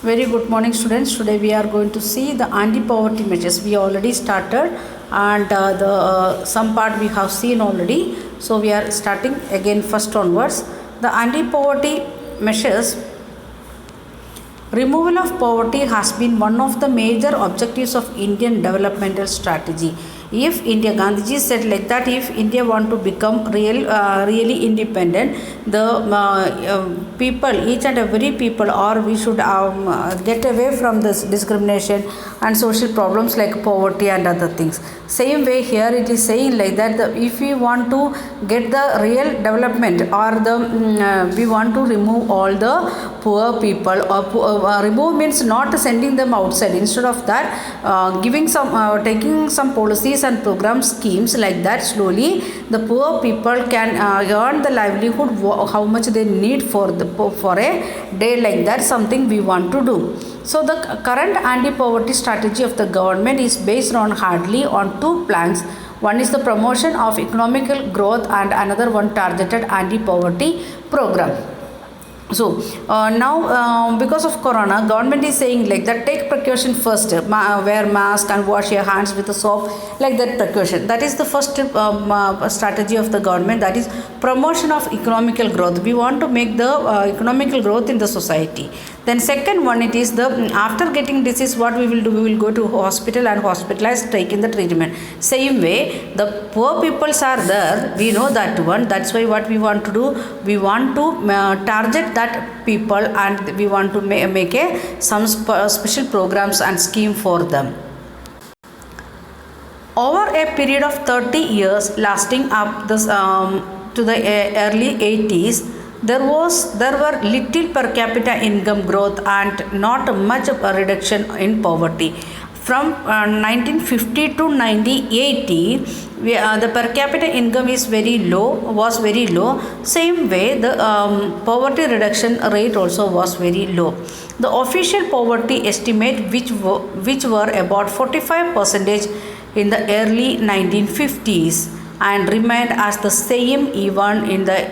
Very good morning, students. Today we are going to see the anti-poverty measures. We already started, and the some part we have seen already. So we are starting again first onwards. The anti-poverty measures. Removal of poverty has been one of the major objectives of Indian developmental strategy. If India, Gandhiji said like that, if India want to become really independent, the people, each and every people, or we should get away from this discrimination and social problems like poverty and other things. Same way here it is saying like that, if we want to get the real development, or we want to remove all the poor people, or remove means not sending them outside. Instead of that, giving some taking some policies and program schemes like that, slowly the poor people can earn the livelihood how much they need for a day, like that something we want to do. So the current anti-poverty strategy of the government is based on hardly on two planks. One is the promotion of economical growth, and another one targeted anti-poverty program. So now because of corona, government is saying like that, take precaution first, wear mask and wash your hands with a soap, like that precaution. That is the first strategy of the government, that is promotion of economical growth. We want to make the economical growth in the society. Then second one, it is the after getting disease, what we will do, we will go to hospital and hospitalize, taking the treatment. Same way the poor peoples are there, we know that one. That's why what we want to do, we want to target that people, and we want to make some special programs and scheme for them. Over a period of 30 years lasting up this to the early 80s, there were little per capita income growth and not much of a reduction in poverty. From 1950 to 1980, the per capita income was very low. Same way, the poverty reduction rate also was very low. The official poverty estimate, which were about 45% in the early 1950s, and remained as the same even in the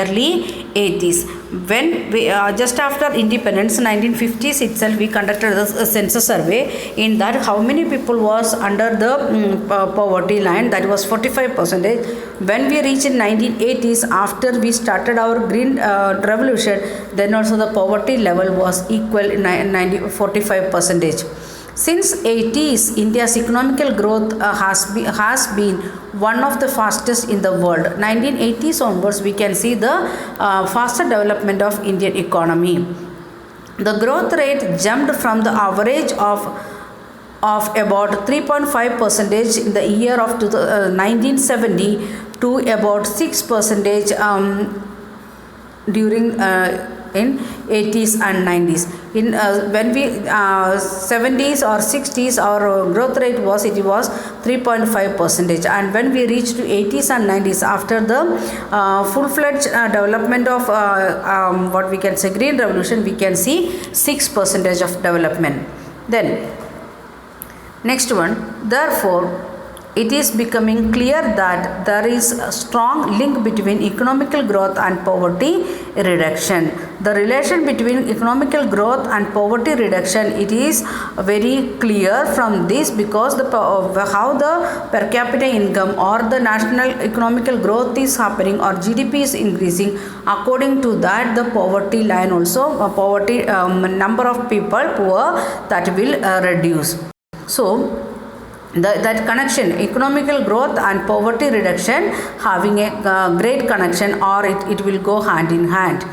early 80s. When we just after independence, 1950s itself, we conducted a census survey. In that, how many people was under the poverty line? That was 45%. When we reached in 1980s, after we started our green revolution, then also the poverty level was equal in 45%. Since 80s, India's economical growth has been one of the fastest in the world. 1980s onwards, we can see the faster development of Indian economy. The growth rate jumped from the average of about 3.5% in the year of 1970 to about 6% during in 80s and 90s. In when we 70s or 60s, our growth rate was 3.5%, and when we reached to 80s and 90s, after the full-fledged development of what we can say green revolution, we can see 6% of development. Then next one, therefore it is becoming clear that there is a strong link between economical growth and poverty reduction. The relation between economical growth and poverty reduction, it is very clear from this, because how the per capita income or the national economical growth is happening, or GDP is increasing, according to that the poverty line also, poverty number of people poor, that will reduce. So that connection, economical growth and poverty reduction, having a great connection, or it will go hand in hand.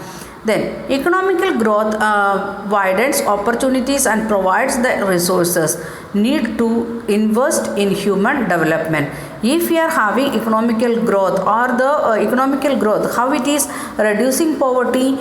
Then economical growth widens opportunities and provides the resources need to invest in human development. If we are having economical growth, or the economical growth, how it is reducing poverty,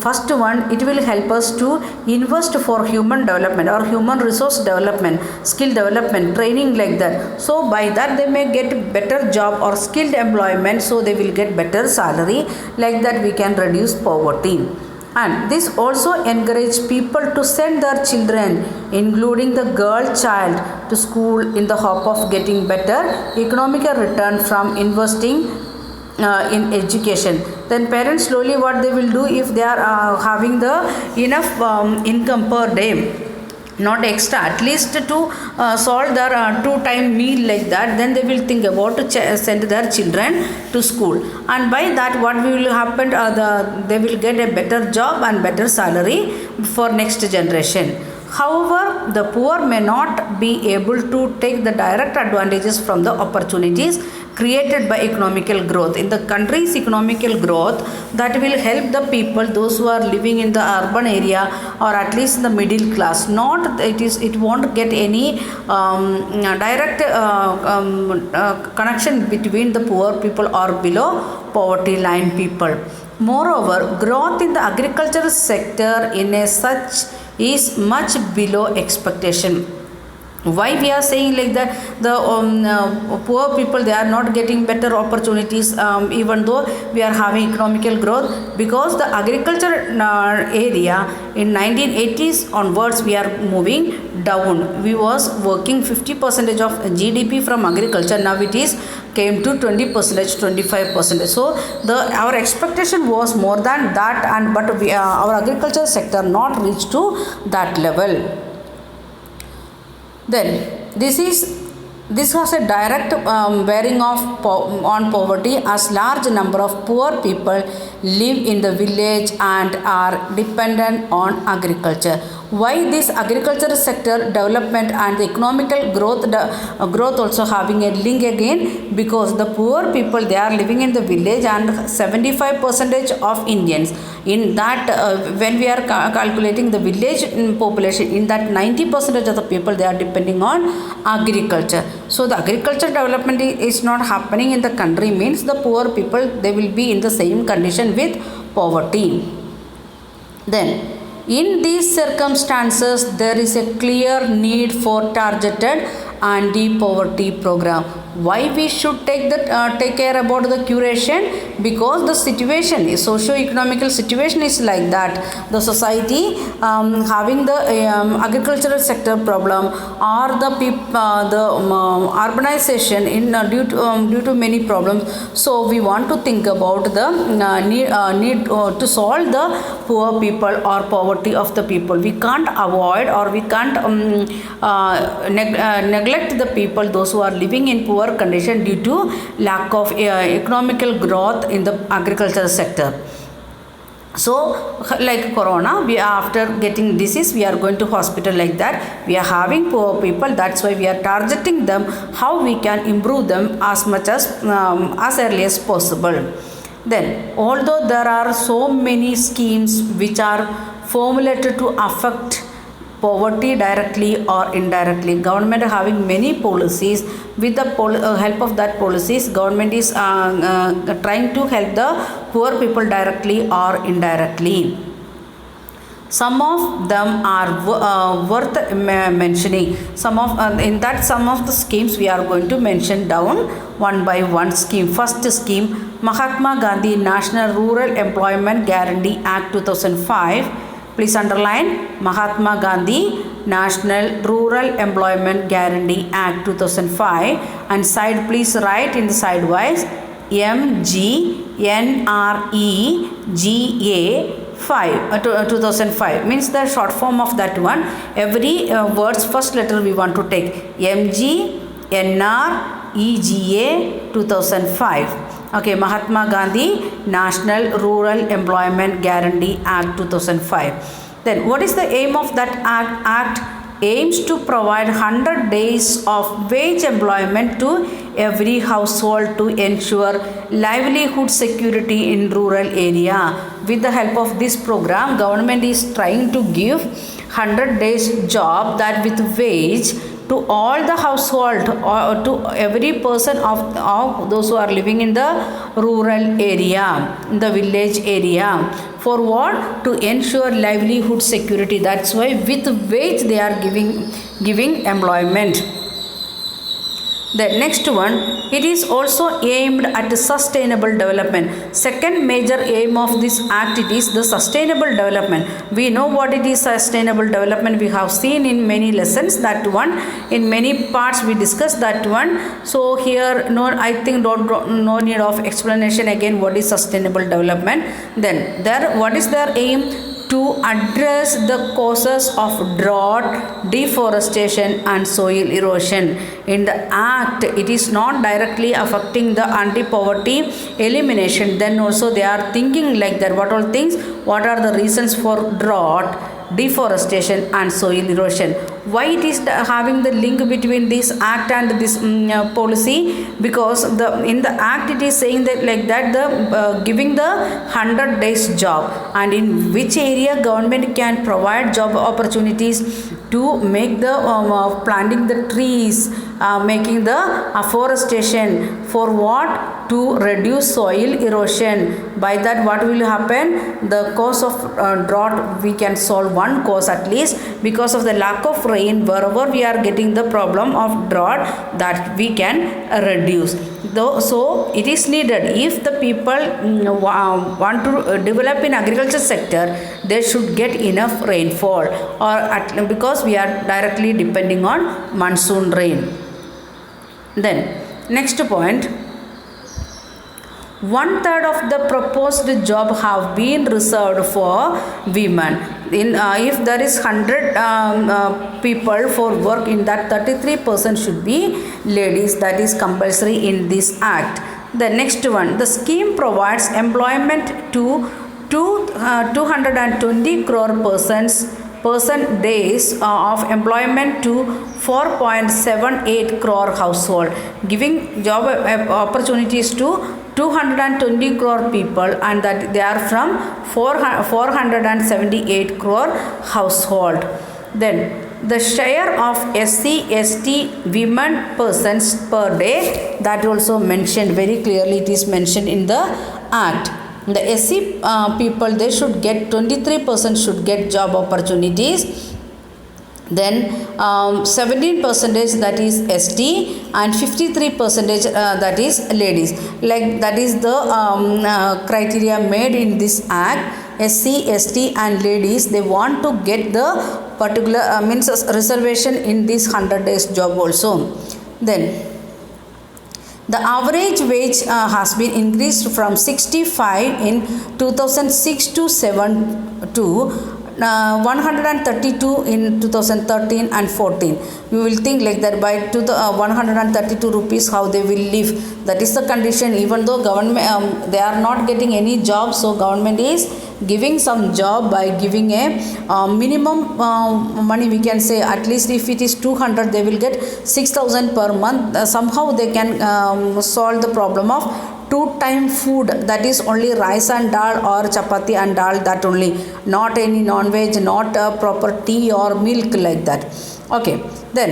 first one, it will help us to invest for human development or human resource development, skill development, training, like that. So by that they may get better job or skilled employment, so they will get better salary, like that we can reduce poverty. And this also encourage people to send their children, including the girl child, to school in the hope of getting better economical return from investing in education. Then parents slowly what they will do, if they are having the enough income per day, not extra, at least to solve their two-time meal like that, then they will think about to send their children to school, and by that what will happen, they will get a better job and better salary for next generation. However, the poor may not be able to take the direct advantages from the opportunities created by economical growth. In the country's economical growth, that will help the people, those who are living in the urban area or at least the middle class. Not it won't get any direct connection between the poor people or below poverty line people. Moreover, growth in the agricultural sector in a such is much below expectation. Why we are saying like that, the poor people, they are not getting better opportunities, even though we are having economical growth, because the agriculture area in 1980s onwards we are moving down. We was working 50% of GDP from agriculture, now it is came to 20%, 25%. So our expectation was more than that, and but our agriculture sector not reached to that level. Then this has a direct bearing on poverty, as large number of poor people live in the village and are dependent on agriculture. Why this agricultural sector development and the economical growth also having a link again? Because the poor people, they are living in the village, and 75% of Indians in that when we are calculating the village population, in that 90% of the people, they are depending on agriculture. So the agriculture development is not happening in the country, means the poor people, they will be in the same condition with poverty. Then in these circumstances, there is a clear need for targeted anti-poverty program. Why we should take care about the curation? Because the situation is socio-economical situation is like that. The society having the agricultural sector problem, or the urbanization in due to many problems. So we want to think about the need to solve the poor people or poverty of the people. We can't avoid, or we can't neglect the people, those who are living in poor condition due to lack of economical growth in the agricultural sector. So like corona, we after getting disease, we are going to hospital like that. We are having poor people, that's why we are targeting them, how we can improve them as much as early as possible. Then although there are so many schemes which are formulated to affect poverty directly or indirectly, government having many policies. With the help of that policies, government is trying to help the poor people directly or indirectly. Some of them are worth mentioning. Some of the schemes we are going to mention down one by one scheme. First scheme, Mahatma Gandhi National Rural Employment Guarantee Act 2005. Please underline Mahatma Gandhi National Rural Employment Guarantee Act 2005, and side please write in the sidewise MGNREGA 2005, means the short form of that one. Every word's first letter we want to take MGNREGA 2005. Okay, Mahatma Gandhi National Rural Employment Guarantee Act 2005. Then what is the aim of that act? Act aims to provide 100 days of wage employment to every household to ensure livelihood security in rural area. With the help of this program, government is trying to give 100 days job, that with wage, to all the household or to every person of those who are living in the rural area, in the village area. For what? To ensure livelihood security. That's why with wage they are giving employment. The next one, It is also aimed at sustainable development. Second major aim of this act, it is the sustainable development. We know what it is sustainable development. We have seen in many lessons that one. In many parts we discussed that one. So here no, I think no need of explanation again what is sustainable development. Then there, what is their aim? To address the causes of drought, deforestation and soil erosion. In the act, it is not directly affecting the anti-poverty elimination. Then also they are thinking like that. What all things? What are the reasons for drought, deforestation and soil erosion? Why it is having the link between this act and this policy? Because in the act it is saying that like that the giving the 100 days job, and in which area government can provide job opportunities to make the planting the trees, making the afforestation. For what? To reduce soil erosion. By that what will happen? The cause of drought we can solve one cause at least, because of the lack of rain wherever we are getting the problem of drought, that we can reduce. So it is needed, if the people want to develop in agriculture sector, they should get enough rainfall, or because we are directly depending on monsoon rain. Then next point, 1/3 of the proposed job have been reserved for women. If there is 100 people for work, in that 33% should be ladies. That is compulsory in this act. The next one, the scheme provides employment to 220 crore person days of employment to 4.78 crore household, giving job opportunities to 220 crore people, and that they are from 478 crore household. Then the share of SC/ST women persons per day, that also mentioned very clearly. It is mentioned in the act. The SC people, they should get 23% should get job opportunities. Then 17% that is ST, and 53% that is ladies. Like that is the criteria made in this act. SC, ST and ladies, they want to get the particular means reservation in this 100 days job also. Then the average wage has been increased from 65 in 2006 to 132 in 2013 and 14. You will think like that by 132 rupees how they will live. That is the condition. Even though government they are not getting any job, so government is giving some job by giving a minimum money, we can say. At least if it is 200, they will get 6,000 per month. Somehow they can solve the problem of 2-time food, that is only rice and dal or chapati and dal, that only, not any non-veg, not proper tea or milk like that. Okay, then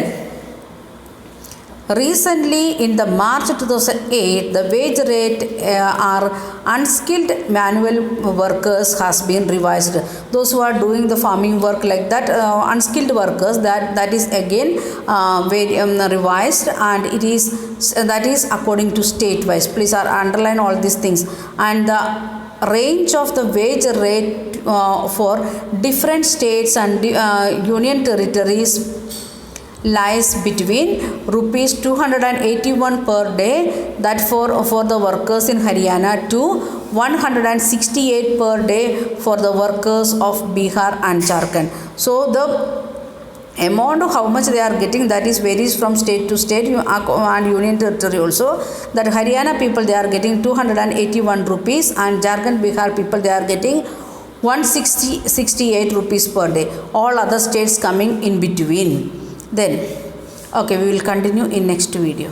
recently in the March 2008, the wage rate are unskilled manual workers has been revised. Those who are doing the farming work like that, unskilled workers, that is again revised, and it is that is according to state wise. Please underline all these things. And the range of the wage rate for different states and union territories lies between rupees 281 per day, that for the workers in Haryana, to 168 per day for the workers of Bihar and Jharkhand. So the amount of how much they are getting, that is varies from state to state and union territory also. That Haryana people, they are getting 281 rupees, and Jharkhand, Bihar people, they are getting 168 rupees per day. All other states coming in between. Then okay, we will continue in next video.